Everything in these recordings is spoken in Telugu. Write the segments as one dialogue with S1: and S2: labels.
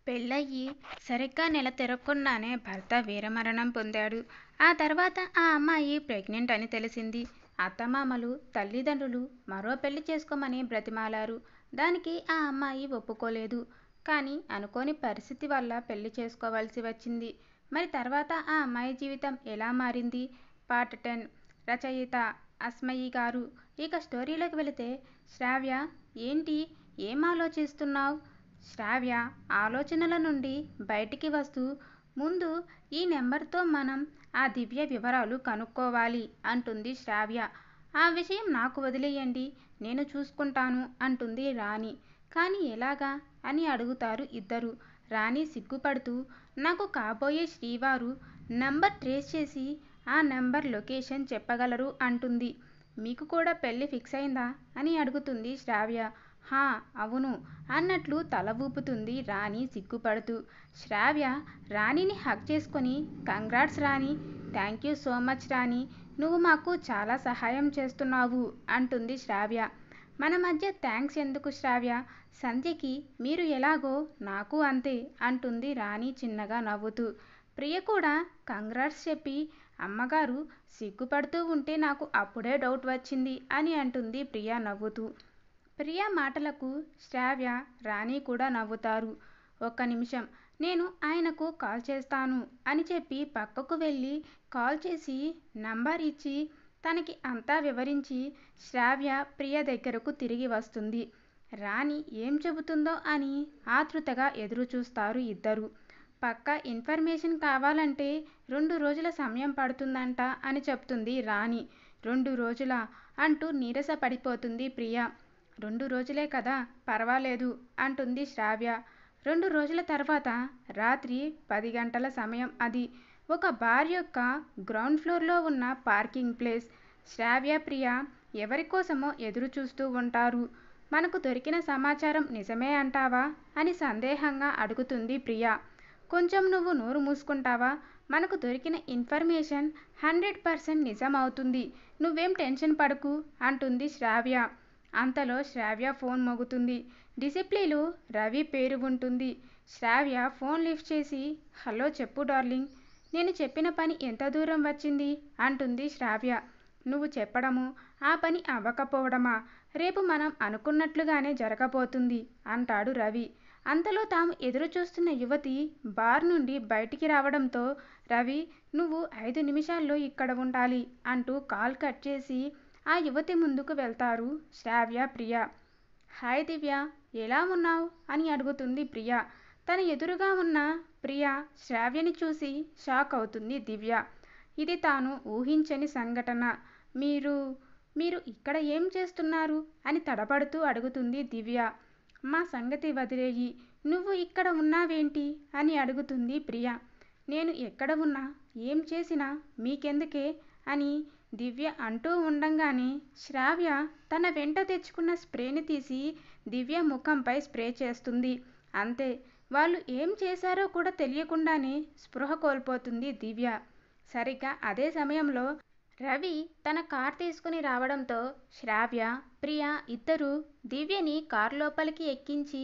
S1: పెళ్ళయ్యి సరిగ్గా నెల తిరగకుండానే భర్త వీరమరణం పొందాడు. ఆ తర్వాత ఆ అమ్మాయి ప్రెగ్నెంట్ అని తెలిసింది. అత్తమామలు, తల్లిదండ్రులు మరో పెళ్లి చేసుకోమని బ్రతిమాలారు. దానికి ఆ అమ్మాయి ఒప్పుకోలేదు. కానీ అనుకోని పరిస్థితి వల్ల పెళ్లి చేసుకోవాల్సి వచ్చింది. మరి తర్వాత ఆ అమ్మాయి జీవితం ఎలా మారింది? పార్ట్ 10. రచయిత అస్మయి గారు. ఇక స్టోరీలోకి వెళితే, శ్రావ్య, ఏంటి, ఏం ఆలోచిస్తున్నావ్? శ్రావ్య ఆలోచనల నుండి బయటికి వస్తూ, ముందు ఈ నెంబర్తో మనం ఆ దివ్య వివరాలు కనుక్కోవాలి అంటుంది శ్రావ్య. ఆ విషయం నాకు వదిలేయండి, నేను చూసుకుంటాను అంటుంది రాణి. కానీ ఎలాగా అని అడుగుతారు ఇద్దరు. రాణి సిగ్గుపడుతూ, నాకు కాబోయే శ్రీవారు నంబర్ ట్రేస్ చేసి ఆ నెంబర్ లొకేషన్ చెప్పగలరు అంటుంది. మీకు కూడా పెళ్ళి ఫిక్స్ అయిందా అని అడుగుతుంది శ్రావ్య. హా, అవును అన్నట్లు తల ఊపుతుంది రాణి సిగ్గుపడుతూ. శ్రావ్య రాణిని హగ్ చేసుకొని, congrats Rani, thank you so much Rani, నువ్వు మాకు చాలా సహాయం చేస్తున్నావు అంటుంది శ్రావ్య. మన మధ్య థ్యాంక్స్ ఎందుకు శ్రావ్య, సంధ్యకి మీరు ఎలాగో నాకు అంతే అంటుంది రాణి చిన్నగా నవ్వుతూ. ప్రియ కూడా కంగ్రాట్స్ చెప్పి, అమ్మగారు సిగ్గుపడుతూ ఉంటే నాకు అప్పుడే డౌట్ వచ్చింది అని అంటుంది ప్రియ నవ్వుతూ. ప్రియ మాటలకు శ్రావ్య, రాణి కూడా నవ్వుతారు. ఒక్క నిమిషం, నేను ఆయనకు కాల్ చేస్తాను అని చెప్పి పక్కకు వెళ్ళి కాల్ చేసి నంబర్ ఇచ్చి తనకి అంతా వివరించి శ్రావ్య ప్రియ దగ్గరకు తిరిగి వస్తుంది. రాణి ఏం చెబుతుందో అని ఆతృతగా ఎదురు చూస్తారు ఇద్దరు. పక్కా ఇన్ఫర్మేషన్ కావాలంటే 2 రోజుల సమయం పడుతుందంట అని చెప్తుంది రాణి. 2 రోజులా అంటూ నీరస పడిపోతుంది ప్రియ. 2 రోజులే కదా, పర్వాలేదు అంటుంది శ్రావ్య. 2 రోజుల తర్వాత రాత్రి 10 గంటల సమయం అది. ఒక బార్ యొక్క గ్రౌండ్ ఫ్లోర్లో ఉన్న పార్కింగ్ ప్లేస్. శ్రావ్య, ప్రియ ఎవరికోసమో ఎదురు చూస్తూ ఉంటారు. మనకు దొరికిన సమాచారం నిజమే అంటావా అని సందేహంగా అడుగుతుంది ప్రియ. కొంచెం నువ్వు నోరు మూసుకుంటావా? మనకు దొరికిన ఇన్ఫర్మేషన్ 100% నిజం అవుతుంది, నువ్వేం టెన్షన్ పడకు అంటుంది శ్రావ్య. అంతలో శ్రావ్య ఫోన్ మోగుతుంది. డిసిప్లేలో రవి పేరు ఉంటుంది. శ్రావ్య ఫోన్ లిఫ్ట్ చేసి, హలో చెప్పు డార్లింగ్, నేను చెప్పిన పని ఎంత దూరం వచ్చింది అంటుంది శ్రావ్య. నువ్వు చెప్పడము, ఆ పని అవ్వకపోవడమా? రేపు మనం అనుకున్నట్లుగానే జరగబోతుంది అంటాడు రవి. అంతలో తాము ఎదురు చూస్తున్న యువతి బార్ నుండి బయటికి రావడంతో, రవి, నువ్వు 5 నిమిషాల్లో ఇక్కడ ఉండాలి అంటూ కాల్ కట్ చేసి ఆ యువతి ముందుకు వెళ్తారు శ్రావ్య, ప్రియ. హాయ్ దివ్య, ఎలా ఉన్నావు అని అడుగుతుంది ప్రియ. తన ఎదురుగా ఉన్న ప్రియ శ్రావ్యని చూసి షాక్ అవుతుంది దివ్య. ఇది తాను ఊహించని సంఘటన. మీరు ఇక్కడ ఏం చేస్తున్నారు అని తడబడుతూ అడుగుతుంది దివ్య. మా సంగతి వదిలేయి, నువ్వు ఇక్కడ ఉన్నావేంటి అని అడుగుతుంది ప్రియ. నేను ఎక్కడ ఉన్నా, ఏం చేసినా మీకెందుకే అని దివ్య అంటూ ఉండంగానే శ్రావ్య తన వెంట తెచ్చుకున్న స్ప్రేని తీసి దివ్య ముఖంపై స్ప్రే చేస్తుంది. అంతే, వాళ్ళు ఏం చేశారో కూడా తెలియకుండానే స్పృహ కోల్పోతుంది దివ్య. సరిగ్గా అదే సమయంలో రవి తన కార్ తీసుకుని రావడంతో శ్రావ్య, ప్రియ ఇద్దరూ దివ్యని కారు లోపలికి ఎక్కించి,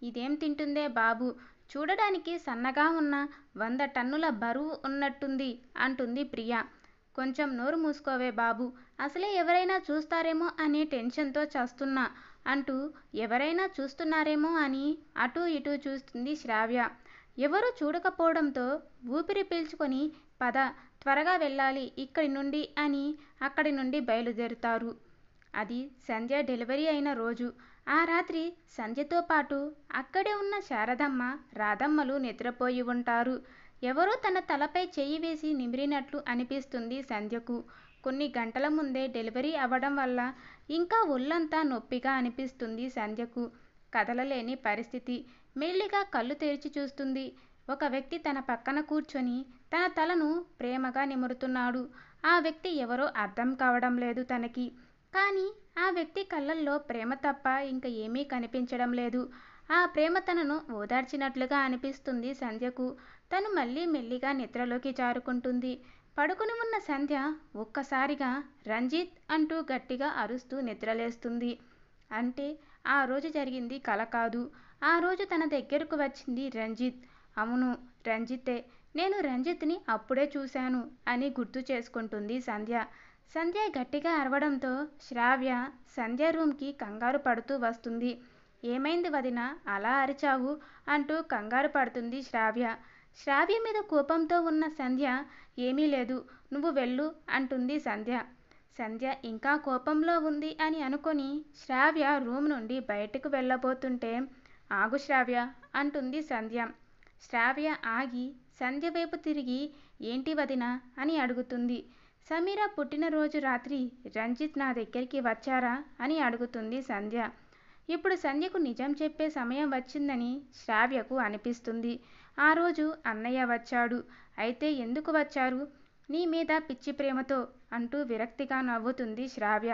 S1: ఇదేం తింటుందే బాబు, చూడడానికి సన్నగా ఉన్న 100 టన్నుల బరువు ఉన్నట్టుంది అంటుంది ప్రియ. కొంచెం నోరు మూసుకోవే బాబు, అసలే ఎవరైనా చూస్తారేమో అనే టెన్షన్తో చస్తున్నా అంటూ ఎవరైనా చూస్తున్నారేమో అని అటూ ఇటూ చూస్తుంది శ్రావ్య. ఎవరూ చూడకపోవడంతో ఊపిరి పీల్చుకొని, పద, త్వరగా వెళ్ళాలి ఇక్కడి నుండి అని అక్కడి నుండి బయలుదేరుతారు. అది సంధ్య డెలివరీ అయిన రోజు. ఆ రాత్రి సంధ్యతో పాటు అక్కడే ఉన్న శారదమ్మ, రాధమ్మలు నిద్రపోయి ఉంటారు. ఎవరో తన తలపై చెయ్యి వేసి నిమిరినట్లు అనిపిస్తుంది సంధ్యకు. కొన్ని గంటల ముందే డెలివరీ అవ్వడం వల్ల ఇంకా ఒళ్ళంతా నొప్పిగా అనిపిస్తుంది సంధ్యకు. కదలలేని పరిస్థితి. మెల్లిగా కళ్ళు తెరిచి చూస్తుంది. ఒక వ్యక్తి తన పక్కన కూర్చొని తన తలను ప్రేమగా నిమురుతున్నాడు. ఆ వ్యక్తి ఎవరో అర్థం కావడం లేదు తనకి. కానీ ఆ వ్యక్తి కళ్ళల్లో ప్రేమ తప్ప ఇంకా ఏమీ కనిపించడం లేదు. ఆ ప్రేమ తనను ఓదార్చినట్లుగా అనిపిస్తుంది సంధ్యకు. తను మళ్ళీ మెల్లిగా నిద్రలోకి జారుకుంటుంది. పడుకుని ఉన్న సంధ్య ఒక్కసారిగా రంజిత్ అంటూ గట్టిగా అరుస్తూ నిద్రలేస్తుంది. అంటే ఆ రోజు జరిగింది కల కాదు. ఆ రోజు తన దగ్గరకు వచ్చింది రంజిత్. అవును, రంజితే. నేను రంజిత్ని అప్పుడే చూశాను అని గుర్తు చేసుకుంటుంది సంధ్య. సంధ్య గట్టిగా అరవడంతో శ్రావ్య సంధ్య రూమ్కి కంగారు పడుతూ వస్తుంది. ఏమైంది వదిన, అలా అరిచావు అంటూ కంగారు పడుతుంది శ్రావ్య. శ్రావ్య మీద కోపంతో ఉన్న సంధ్య ఏమీ లేదు, నువ్వు వెళ్ళు అంటుంది సంధ్య. సంధ్య ఇంకా కోపంలో ఉంది అని అనుకొని శ్రావ్య రూమ్ నుండి బయటకు వెళ్ళబోతుంటే ఆగు శ్రావ్య అంటుంది సంధ్య. శ్రావ్య ఆగి సంధ్య వైపు తిరిగి ఏంటి వదిన అని అడుగుతుంది. సమీర పుట్టినరోజు రాత్రి రంజిత్ నా దగ్గరికి వచ్చారా అని అడుగుతుంది సంధ్య. ఇప్పుడు సంధ్యకు నిజం చెప్పే సమయం వచ్చిందని శ్రావ్యకు అనిపిస్తుంది. ఆ రోజు అన్నయ్య వచ్చాడు. అయితే ఎందుకు వచ్చారు? నీ మీద పిచ్చి ప్రేమతో అంటూ విరక్తిగా నవ్వుతుంది శ్రావ్య.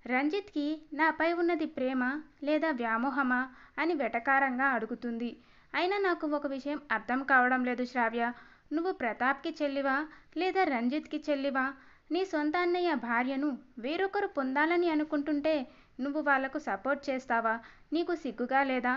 S1: రంజిత్కి నాపై ఉన్నది ప్రేమ లేదా వ్యామోహమా అని వెటకారంగా అడుగుతుంది. అయినా నాకు ఒక విషయం అర్థం కావడం లేదు శ్రావ్య. నువ్వు ప్రతాప్కి చెల్లివా లేదా రంజిత్కి చెల్లివా? నీ సొంత అన్నయ్య భార్యను వేరొకరు పొందాలని అనుకుంటుంటే నువ్వు వాళ్లకు సపోర్ట్ చేస్తావా? నీకు సిగ్గుగా లేదా?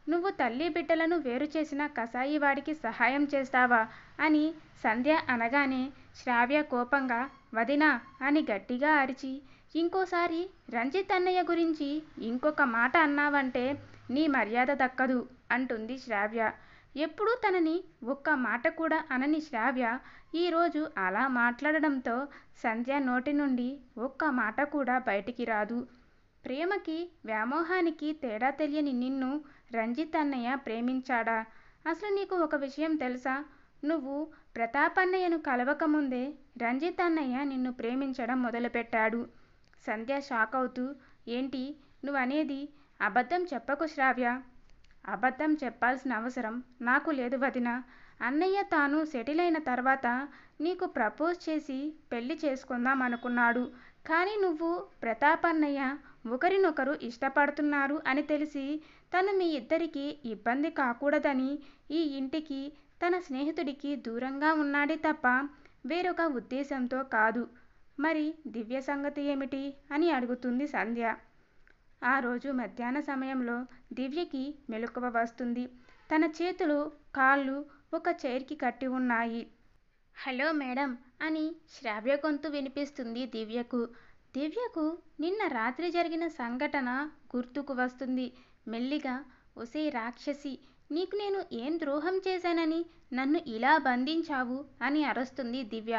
S1: నువ్వు తల్లి బిడ్డలను వేరు చేసిన కసాయి వాడికి సహాయం చేస్తావా అని సంధ్య అనగానే శ్రావ్య కోపంగా వదినా అని గట్టిగా అరిచి, ఇంకోసారి రంజిత్ అన్నయ్య గురించి ఇంకొక మాట అన్నావంటే నీ మర్యాద దక్కదు అంటుంది శ్రావ్య. ఎప్పుడూ తనని ఒక్క మాట కూడా అనని శ్రావ్య ఈరోజు అలా మాట్లాడడంతో సంధ్య నోటి నుండి ఒక్క మాట కూడా బయటికి రాదు. ప్రేమకి వ్యామోహానికి తేడా తెలియని నిన్ను రంజిత్ అన్నయ్య ప్రేమించాడా? అసలు నీకు ఒక విషయం తెలుసా? నువ్వు ప్రతాప్ అన్నయ్యను కలవకముందే రంజిత్ అన్నయ్య నిన్ను ప్రేమించడం మొదలుపెట్టాడు. సంధ్య షాక్ అవుతూ ఏంటి నువ్వనేది? అబద్ధం చెప్పకు శ్రావ్య. అబద్ధం చెప్పాల్సిన అవసరం నాకు లేదు వదిన. అన్నయ్య తాను సెటిల్ అయిన తర్వాత నీకు ప్రపోజ్ చేసి పెళ్లి చేసుకుందాం అనుకున్నాడు. కానీ నువ్వు ప్రతాప్ అన్నయ్య ఒకరినొకరు ఇష్టపడుతున్నారు అని తెలిసి తను మీ ఇద్దరికీ ఇబ్బంది కాకూడదని ఈ ఇంటికి తన స్నేహితుడికి దూరంగా ఉన్నాడే తప్ప వేరొక ఉద్దేశంతో కాదు. మరి దివ్య సంగతి ఏమిటి అని అడుగుతుంది సంధ్య. ఆ రోజు మధ్యాహ్న సమయంలో దివ్యకి మెలకువ వస్తుంది. తన చేతులు కాళ్ళు ఒక చైర్కి కట్టి ఉన్నాయి. హలో మేడం అని శ్రావ్య గొంతు వినిపిస్తుంది దివ్యకు. దివ్యకు నిన్న రాత్రి జరిగిన సంఘటన గుర్తుకు వస్తుంది. మెల్లిగా ఒసే రాక్షసి, నీకు నేను ఏం ద్రోహం చేశానని నన్ను ఇలా బంధించావు అని అరుస్తుంది దివ్య.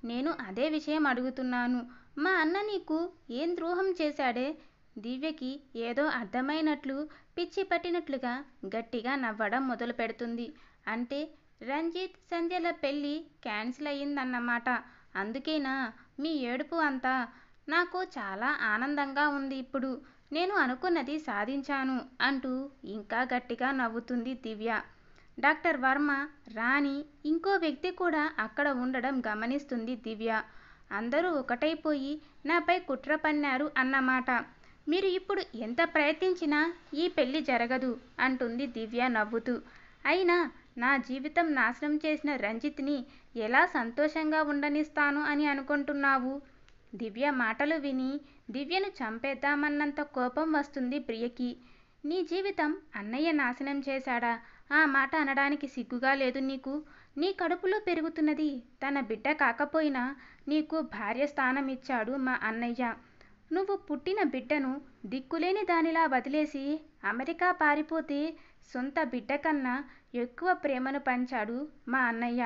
S1: నేను అదే విషయం అడుగుతున్నాను. మా అన్న నీకు ఏం ద్రోహం చేశాడే? దివ్యకి ఏదో అర్థమైనట్లు పిచ్చి పట్టినట్లుగా గట్టిగా నవ్వడం మొదలు పెడుతుంది. అంటే రంజిత్ సంధ్యల పెళ్ళి క్యాన్సిల్ అయ్యిందన్నమాట. అందుకేనా మీ ఏడుపు అంతా? నాకు చాలా ఆనందంగా ఉంది ఇప్పుడు. నేను అనుకున్నది సాధించాను అంటూ ఇంకా గట్టిగా నవ్వుతుంది దివ్య. డాక్టర్ వర్మ, రాణి, ఇంకో వ్యక్తి కూడా అక్కడ ఉండడం గమనిస్తుంది దివ్య. అందరూ ఒకటైపోయి నాపై కుట్ర పన్నారు అన్నమాట. మీరు ఇప్పుడు ఎంత ప్రయత్నించినా ఈ పెళ్లి జరగదు అంటుంది దివ్య నవ్వుతూ. అయినా నా జీవితం నాశనం చేసిన రంజిత్ని ఎలా సంతోషంగా ఉండనిస్తాను అని అనుకుంటున్నావు? దివ్య మాటలు విని దివ్యను చంపేద్దామన్నంత కోపం వస్తుంది ప్రియకి. నీ జీవితం అన్నయ్య నాశనం చేశాడా? ఆ మాట అనడానికి సిగ్గుగా లేదు నీకు? నీ కడుపులో పెరుగుతున్నది తన బిడ్డ కాకపోయినా నీకు భార్య స్థానం ఇచ్చాడు మా అన్నయ్య. నువ్వు పుట్టిన బిడ్డను దిక్కులేని దానిలా వదిలేసి అమెరికా పారిపోతే సొంత బిడ్డ కన్నా ఎక్కువ ప్రేమను పంచాడు మా అన్నయ్య.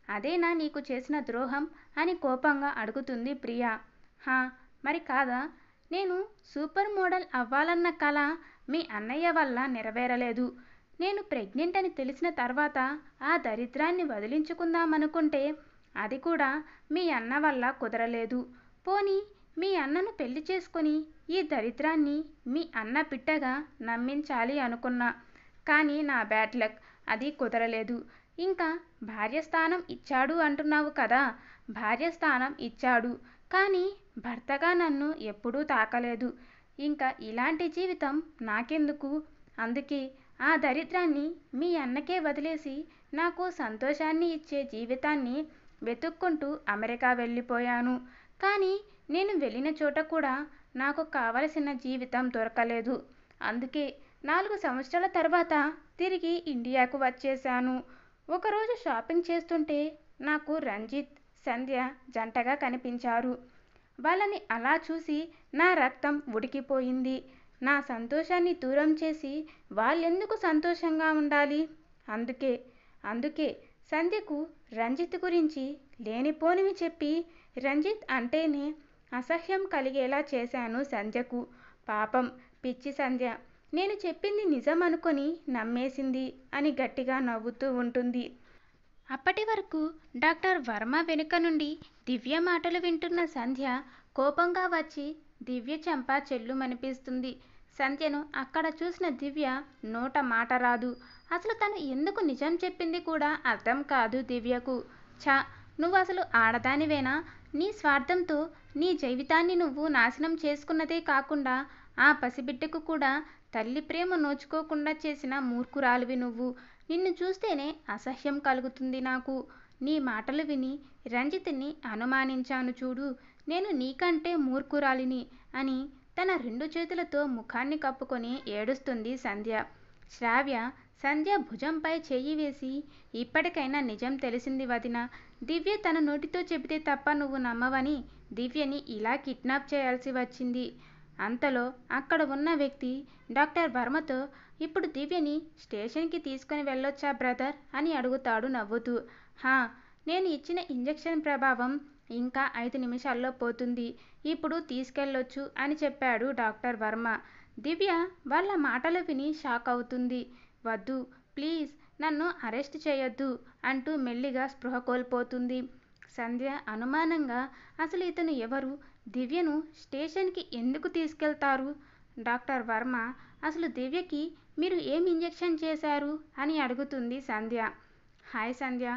S1: అదేనా నీకు చేసిన ద్రోహం అని కోపంగా అడుగుతుంది ప్రియ. హా మరి కాదా? నేను సూపర్ మోడల్ అవ్వాలన్న కల మీ అన్నయ్య వల్ల నెరవేరలేదు. నేను ప్రెగ్నెంట్ అని తెలిసిన తర్వాత ఆ దరిద్రాన్ని వదిలించుకుందామనుకుంటే అది కూడా మీ అన్న వల్ల కుదరలేదు. పోనీ మీ అన్నను పెళ్లి చేసుకొని ఈ దరిద్రాన్ని మీ అన్న పిట్టగా నమ్మించాలి అనుకున్నా. కానీ నా బ్యాడ్ లక్, అది కుదరలేదు. ఇంకా భార్యస్థానం ఇచ్చాడు అంటున్నావు కదా? భార్యస్థానం ఇచ్చాడు, కానీ భర్తగా నన్ను ఎప్పుడూ తాకలేదు. ఇంకా ఇలాంటి జీవితం నాకెందుకు? అందుకే ఆ దరిద్రాన్ని మీ అన్నకే వదిలేసి నాకు సంతోషాన్ని ఇచ్చే జీవితాన్ని వెతుక్కుంటూ అమెరికా వెళ్ళిపోయాను. కానీ నేను వెళ్ళిన చోట కూడా నాకు కావలసిన జీవితం దొరకలేదు. అందుకే 4 సంవత్సరాల తర్వాత తిరిగి ఇండియాకు వచ్చేశాను. ఒకరోజు షాపింగ్ చేస్తుంటే నాకు రంజిత్, సంధ్య జంటగా కనిపించారు. వాళ్ళని అలా చూసి నా రక్తం ఉడికిపోయింది. నా సంతోషాన్ని దూరం చేసి వాళ్ళెందుకు సంతోషంగా ఉండాలి? అందుకే అందుకే సంధ్యకు రంజిత్ గురించి లేనిపోనివి చెప్పి రంజిత్ అంటేనే అసహ్యం కలిగేలా చేశాను సంధ్యకు. పాపం పిచ్చి సంధ్య నేను చెప్పింది నిజం అనుకొని నమ్మేసింది అని గట్టిగా నవ్వుతూ ఉంటుంది. అప్పటి వరకు డాక్టర్ వర్మ వెనుక నుండి దివ్య మాటలు వింటున్న సంధ్య కోపంగా వచ్చి దివ్య చెంప చెల్లుమనిపిస్తుంది. సంధ్యను అక్కడ చూసిన దివ్య నోట మాట రాదు. అసలు తను ఎందుకు నిజం చెప్పింది కూడా అర్థం కాదు దివ్యకు. ఛ, నువ్వు అసలు ఆడదానివేనా? నీ స్వార్థంతో నీ జీవితాన్ని నువ్వు నాశనం చేసుకున్నదే కాకుండా ఆ పసిబిడ్డకు కూడా తల్లి ప్రేమ నోచుకోకుండా చేసిన మూర్ఖురాలివి నువ్వు. నిన్ను చూస్తేనే అసహ్యం కలుగుతుంది నాకు. నీ మాటలు విని రంజిత్ని అనుమానించాను చూడు. నేను నీకంటే మూర్ఖురాలిని అని తన 2 చేతులతో ముఖాన్ని కప్పుకొని ఏడుస్తుంది సంధ్య. శ్రావ్య సంధ్య భుజంపై చెయ్యి వేసి, ఇప్పటికైనా నిజం తెలిసింది వదినా. దివ్య తన నోటితో చెబితే తప్ప నువ్వు నమ్మవని దివ్యని ఇలా కిడ్నాప్ చేయాల్సి వచ్చింది. అంతలో అక్కడ ఉన్న వ్యక్తి డాక్టర్ వర్మతో, ఇప్పుడు దివ్యని స్టేషన్కి తీసుకుని వెళ్ళొచ్చా బ్రదర్ అని అడుగుతాడు నవ్వుతూ. హా, నేను ఇచ్చిన ఇంజెక్షన్ ప్రభావం ఇంకా 5 నిమిషాల్లో పోతుంది. ఇప్పుడు తీసుకెళ్ళొచ్చు అని చెప్పాడు డాక్టర్ వర్మ. దివ్య వాళ్ళ మాటలు విని షాక్ అవుతుంది. వద్దు ప్లీజ్, నన్ను అరెస్ట్ చేయొద్దు అంటూ మెల్లిగా స్పృహ కోల్పోతుంది. సంధ్య అనుమానంగా, అసలు ఇతను ఎవరు? దివ్యను స్టేషన్కి ఎందుకు తీసుకెళ్తారు? డాక్టర్ వర్మ, అసలు దివ్యకి మీరు ఏం ఇంజెక్షన్ చేశారు అని అడుగుతుంది Sandhya. Hi Sandhya,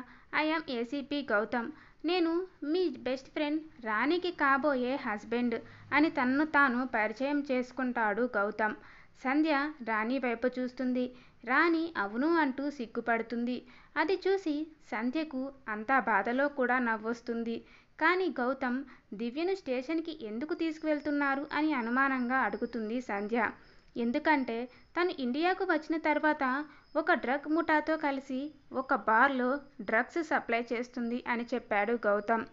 S1: I'm ACP Gautam. నేను మీ బెస్ట్ ఫ్రెండ్ రాణికి కాబోయే హస్బెండ్ అని తనను తాను పరిచయం చేసుకుంటాడు గౌతమ్. సంధ్య రాణి వైపు చూస్తుంది. రాణి అవును అంటూ సిగ్గుపడుతుంది. అది చూసి సంధ్యకు అంతా బాధలో కూడా నవ్వొస్తుంది. కానీ గౌతమ్ దివ్యను స్టేషన్కి ఎందుకు తీసుకువెళ్తున్నారు అని అనుమానంగా అడుగుతుంది సంధ్య. ఎందుకంటే తను ఇండియాకు వచ్చిన తర్వాత ఒక డ్రగ్ ముఠాతో కలిసి ఒక బార్లో డ్రగ్స్ సప్లై చేస్తుంది అని చెప్పాడు గౌతమ్.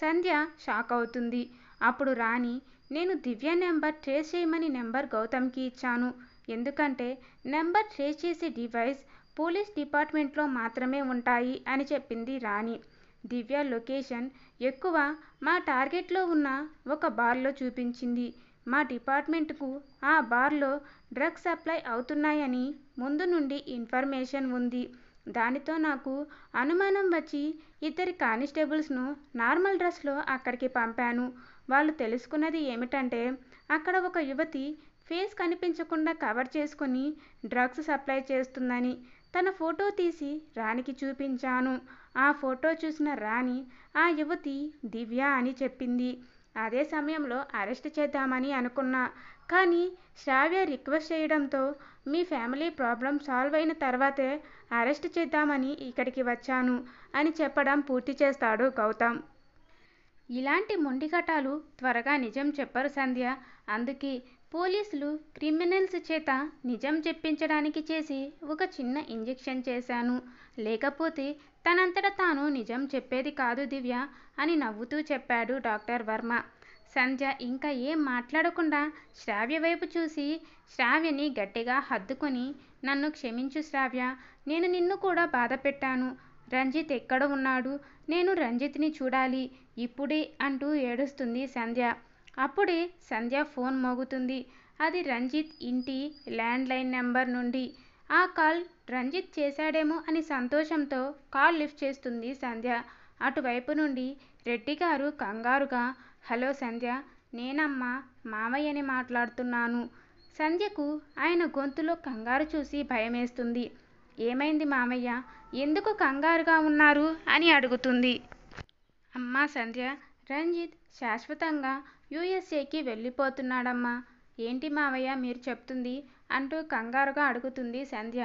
S1: సంధ్య షాక్ అవుతుంది. అప్పుడు రాణి, నేను దివ్య నెంబర్ ట్రేస్ చేయమని నెంబర్ గౌతమ్కి ఇచ్చాను. ఎందుకంటే నెంబర్ ట్రేస్ చేసే డివైస్ పోలీస్ డిపార్ట్మెంట్లో మాత్రమే ఉంటాయి అని చెప్పింది రాణి. దివ్య లొకేషన్ ఎక్కువ మా టార్గెట్లో ఉన్న ఒక బార్లో చూపించింది. మా డిపార్ట్మెంట్కు ఆ బార్లో డ్రగ్స్ సప్లై అవుతున్నాయని ముందు నుండి ఇన్ఫర్మేషన్ ఉంది. దానితో నాకు అనుమానం వచ్చి 2 కానిస్టేబుల్స్ను నార్మల్ డ్రెస్లో అక్కడికి పంపాను. వాళ్ళు తెలుసుకున్నది ఏమిటంటే అక్కడ ఒక యువతి ఫేస్ కనిపించకుండా కవర్ చేసుకొని డ్రగ్స్ సప్లై చేస్తుందని. తన ఫోటో తీసి రాణికి చూపించాను. ఆ ఫోటో చూసిన రాణి ఆ యువతి దివ్య అని చెప్పింది. అదే సమయంలో అరెస్ట్ చేద్దామని అనుకున్నా. కానీ శ్రావ్య రిక్వెస్ట్ చేయడంతో మీ ఫ్యామిలీ ప్రాబ్లం సాల్వ్ అయిన తర్వాతే అరెస్ట్ చేద్దామని ఇక్కడికి వచ్చాను అని చెప్పడం పూర్తి చేస్తాడు గౌతమ్. ఇలాంటి మొండిఘటాలు త్వరగా నిజం చెప్పరు సంధ్య. అందుకే పోలీసులు క్రిమినల్స్ చేత నిజం చెప్పించడానికి చేసి ఒక చిన్న ఇంజెక్షన్ చేశాను. లేకపోతే తనంతట తాను నిజం చెప్పేది కాదు దివ్య అని నవ్వుతూ చెప్పాడు డాక్టర్ వర్మ. సంధ్య ఇంకా ఏం మాట్లాడకుండా శ్రావ్య వైపు చూసి శ్రావ్యని గట్టిగా హత్తుకొని, నన్ను క్షమించు శ్రావ్య, నేను నిన్ను కూడా బాధ పెట్టాను. రంజిత్ ఎక్కడ ఉన్నాడు? నేను రంజిత్ని చూడాలి ఇప్పుడే అంటూ ఏడుస్తుంది సంధ్య. అప్పుడే సంధ్య ఫోన్ మోగుతుంది. అది రంజిత్ ఇంటి ల్యాండ్లైన్ నెంబర్ నుండి. ఆ కాల్ రంజిత్ చేశాడేమో అని సంతోషంతో కాల్ లిఫ్ట్ చేస్తుంది సంధ్య. అటువైపు నుండి రెడ్డి గారు కంగారుగా, హలో సంధ్య, నేనమ్మా మామయ్యని మాట్లాడుతున్నాను. సంధ్యకు ఆయన గొంతులో కంగారు చూసి భయమేస్తుంది. ఏమైంది మామయ్య, ఎందుకు కంగారుగా ఉన్నారు అని అడుగుతుంది. అమ్మా సంధ్య, రంజిత్ శాశ్వతంగా యుఎస్ఏకి వెళ్ళిపోతున్నాడమ్మా. ఏంటి మావయ్య మీరు చెప్తుంది అంటూ కంగారుగా అడుగుతుంది సంధ్య.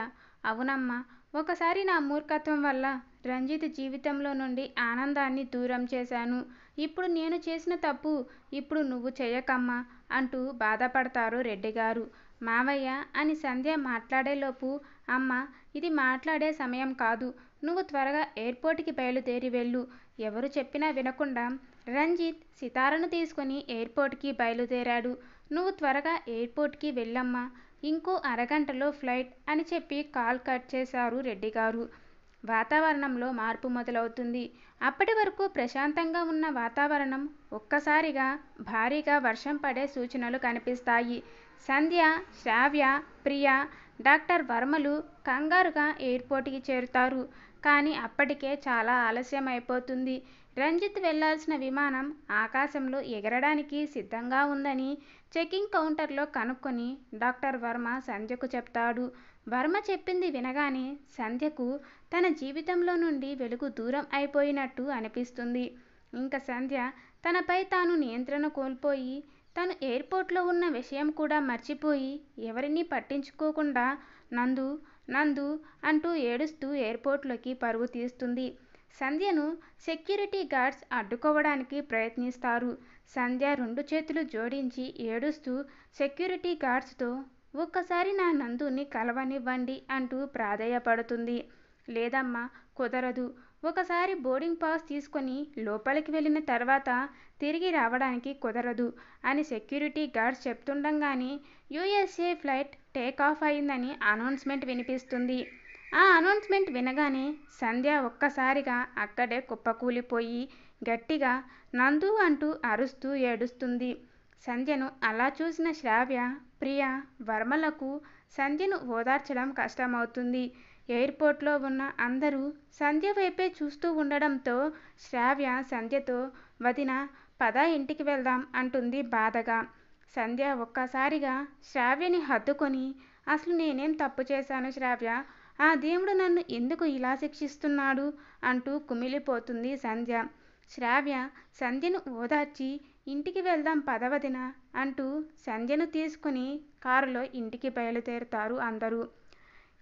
S1: అవునమ్మా, ఒకసారి నా మూర్ఖత్వం వల్ల రంజిత్ జీవితంలో నుండి ఆనందాన్ని దూరం చేశాను. ఇప్పుడు నేను చేసిన తప్పు ఇప్పుడు నువ్వు చేయకమ్మా అంటూ బాధపడతారు రెడ్డి గారు. మావయ్య అని సంధ్య మాట్లాడేలోపు, అమ్మ, ఇది మాట్లాడే సమయం కాదు. నువ్వు త్వరగా ఎయిర్పోర్ట్కి బయలుదేరి వెళ్ళు. ఎవరు చెప్పినా వినకుండా రంజిత్ సితారను తీసుకుని ఎయిర్పోర్ట్కి బయలుదేరాడు. నువ్వు త్వరగా ఎయిర్పోర్ట్కి వెళ్ళమ్మా, ఇంకో అరగంటలో ఫ్లైట్ అని చెప్పి కాల్ కట్ చేశారు రెడ్డిగారు. వాతావరణంలో మార్పు మొదలవుతుంది. అప్పటి వరకు ప్రశాంతంగా ఉన్న వాతావరణం ఒక్కసారిగా భారీగా వర్షం పడే సూచనలు కనిపిస్తాయి. సంధ్య, శ్రావ్య, ప్రియ, డాక్టర్ వర్మలు కంగారుగా ఎయిర్పోర్ట్కి చేరుతారు. కానీ అప్పటికే చాలా ఆలస్యం అయిపోతుంది. రంజిత్ వెళ్లాల్సిన విమానం ఆకాశంలో ఎగరడానికి సిద్ధంగా ఉందని చెకింగ్ కౌంటర్లో కనుక్కొని డాక్టర్ వర్మ సంధ్యకు చెప్తాడు. వర్మ చెప్పింది వినగానే సంధ్యకు తన జీవితంలో నుండి వెలుగు దూరం అయిపోయినట్టు అనిపిస్తుంది. ఇంకా సంధ్య తనపై తాను నియంత్రణ కోల్పోయి, తను ఎయిర్పోర్ట్లో ఉన్న విషయం కూడా మర్చిపోయి ఎవరినీ పట్టించుకోకుండా నందు నందు అంటూ ఏడుస్తూ ఎయిర్పోర్ట్లోకి పరుగు తీస్తుంది. సంధ్యను సెక్యూరిటీ గార్డ్స్ అడ్డుకోవడానికి ప్రయత్నిస్తారు. సంధ్య 2 చేతులు జోడించి ఏడుస్తూ సెక్యూరిటీ గార్డ్స్తో, ఒక్కసారి నా నందుని కలవనివ్వండి అంటూ ప్రాధేయపడుతుంది. లేదమ్మా, కుదరదు. ఒకసారి బోర్డింగ్ పాస్ తీసుకొని లోపలికి వెళ్ళిన తర్వాత తిరిగి రావడానికి కుదరదు అని సెక్యూరిటీ గార్డ్స్ చెప్తుండగానే యుఎస్ఏ ఫ్లైట్ టేక్ ఆఫ్ అయిందని అనౌన్స్మెంట్ వినిపిస్తుంది. ఆ అనౌన్స్మెంట్ వినగానే సంధ్య ఒక్కసారిగా అక్కడే కుప్పకూలిపోయి గట్టిగా నందు అంటూ అరుస్తూ ఏడుస్తుంది. సంధ్యను అలా చూసిన శ్రావ్య, ప్రియ, వర్మలకు సంధ్యను ఓదార్చడం కష్టమవుతుంది. ఎయిర్పోర్ట్లో ఉన్న అందరూ సంధ్య వైపే చూస్తూ ఉండడంతో శ్రావ్య సంధ్యతో, వదిన, పద ఇంటికి వెళ్దాం అంటుంది బాధగా. సంధ్య ఒక్కసారిగా శ్రావ్యని హత్తుకొని, అసలు నేనేం తప్పు చేశాను శ్రావ్య? ఆ దేవుడు నన్ను ఎందుకు ఇలా శిక్షిస్తున్నాడు అంటూ కుమిలిపోతుంది సంధ్య. శ్రావ్య సంధ్యను ఓదార్చి, ఇంటికి వెళ్దాం పదవదిన అంటూ సంధ్యను తీసుకుని కారులో ఇంటికి బయలుదేరుతారు అందరూ.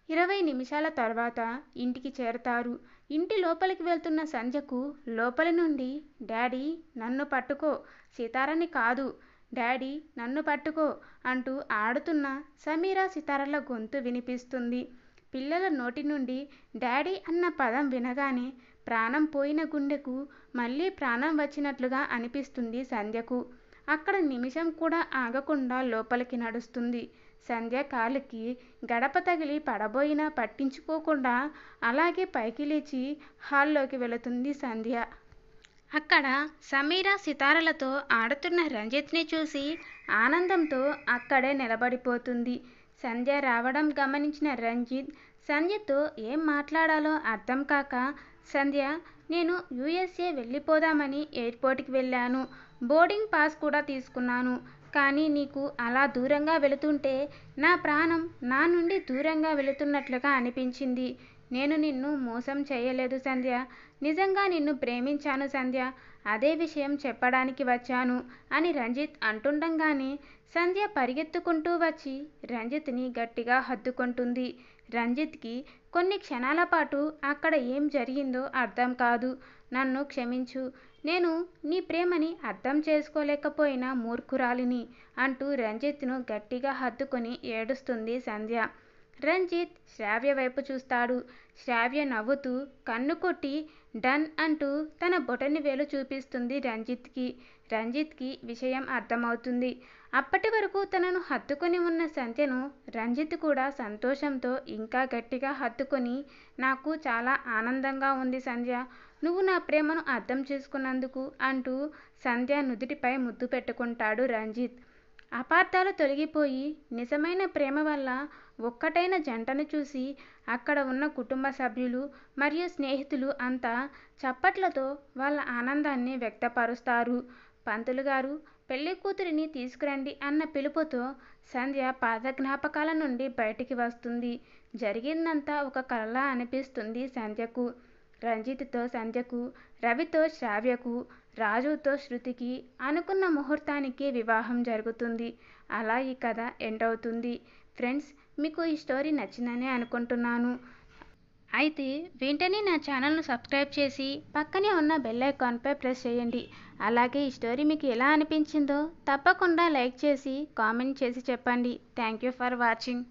S1: 20 నిమిషాల తర్వాత ఇంటికి చేరతారు. ఇంటి లోపలికి వెళ్తున్న సంధ్యకు లోపలి నుండి, డాడీ నన్ను పట్టుకో, సితారని కాదు, డాడీ నన్ను పట్టుకో అంటూ ఆడుతున్న సమీరా, సితారల గొంతు వినిపిస్తుంది. పిల్లల నోటి నుండి డాడీ అన్న పదం వినగానే ప్రాణం పోయిన గుండెకు మళ్ళీ ప్రాణం వచ్చినట్లుగా అనిపిస్తుంది సంధ్యకు. అక్కడ నిమిషం కూడా ఆగకుండా లోపలికి నడుస్తుంది. సంధ్య కాలికి గడప తగిలి పడబోయినా పట్టించుకోకుండా అలాగే పైకి లేచి హాల్లోకి వెళుతుంది సంధ్య. అక్కడ సమీరా, సితారలతో ఆడుతున్న రంజిత్ని చూసి ఆనందంతో అక్కడే నిలబడిపోతుంది. సంధ్య రావడం గమనించిన రంజిత్ సంధ్యతో ఏం మాట్లాడాలో అర్థం కాక, సంధ్య, నేను యుఎస్ఏ వెళ్ళిపోదామని ఎయిర్పోర్ట్కి వెళ్ళాను. బోర్డింగ్ పాస్ కూడా తీసుకున్నాను. కానీ నీకు అలా దూరంగా వెళుతుంటే నా ప్రాణం నా నుండి దూరంగా వెళుతున్నట్లుగా అనిపించింది. నేను నిన్ను మోసం చేయలేదు సంధ్య. నిజంగా నిన్ను ప్రేమించాను సంధ్య. అదే విషయం చెప్పడానికి వచ్చాను అని రంజిత్ అంటుండగానే సంధ్య పరిగెత్తుకుంటూ వచ్చి రంజిత్ని గట్టిగా హత్తుకుంటుంది. రంజిత్కి కొన్ని క్షణాల పాటు అక్కడ ఏం జరిగిందో అర్థం కాదు. నన్ను క్షమించు, నేను నీ ప్రేమని అర్థం చేసుకోలేకపోయిన మూర్ఖురాలిని అంటూ రంజిత్ను గట్టిగా హత్తుకొని ఏడుస్తుంది సంధ్య. రంజిత్ శ్రావ్య వైపు చూస్తాడు. శ్రావ్య నవ్వుతూ కన్ను కొట్టి డన్ అంటూ తన బొటని వేలు చూపిస్తుంది రంజిత్కి విషయం అర్థమవుతుంది. అప్పటి వరకు తనను హత్తుకొని ఉన్న సంధ్యను రంజిత్ కూడా సంతోషంతో ఇంకా గట్టిగా హత్తుకొని, నాకు చాలా ఆనందంగా ఉంది సంధ్య, నువ్వు నా ప్రేమను అర్థం చేసుకున్నందుకు అంటూ సంధ్య నుదుటిపై ముద్దు పెట్టుకుంటాడు రంజిత్. అపార్థాలు తొలగిపోయి నిజమైన ప్రేమ వల్ల ఒక్కటైన జంటను చూసి అక్కడ ఉన్న కుటుంబ సభ్యులు మరియు స్నేహితులు అంతా చప్పట్లతో వాళ్ళ ఆనందాన్ని వ్యక్తపరుస్తారు. పంతులు గారు, పెళ్లి కూతురిని తీసుకురండి అన్న పిలుపుతో సంధ్య పాత జ్ఞాపకాల నుండి బయటికి వస్తుంది. జరిగిందంతా ఒక కలలా అనిపిస్తుంది సంధ్యకు. రంజిత్తో సంధ్యకు, రవితో శ్రావ్యకు, రాజుతో శృతికి అనుకున్న ముహూర్తానికి వివాహం జరుగుతుంది. అలా ఈ కథ ఎండ్ అవుతుంది. ఫ్రెండ్స్, మీకు ఈ స్టోరీ నచ్చిందని అనుకుంటున్నాను. అయితే వెంటనే నా ఛానల్ను సబ్స్క్రైబ్ చేసి పక్కనే ఉన్న బెల్ ఐకాన్పై ప్రెస్ చేయండి. అలాగే ఈ స్టోరీ మీకు ఎలా అనిపించిందో తప్పకుండా లైక్ చేసి కామెంట్ చేసి చెప్పండి. Thank you for watching.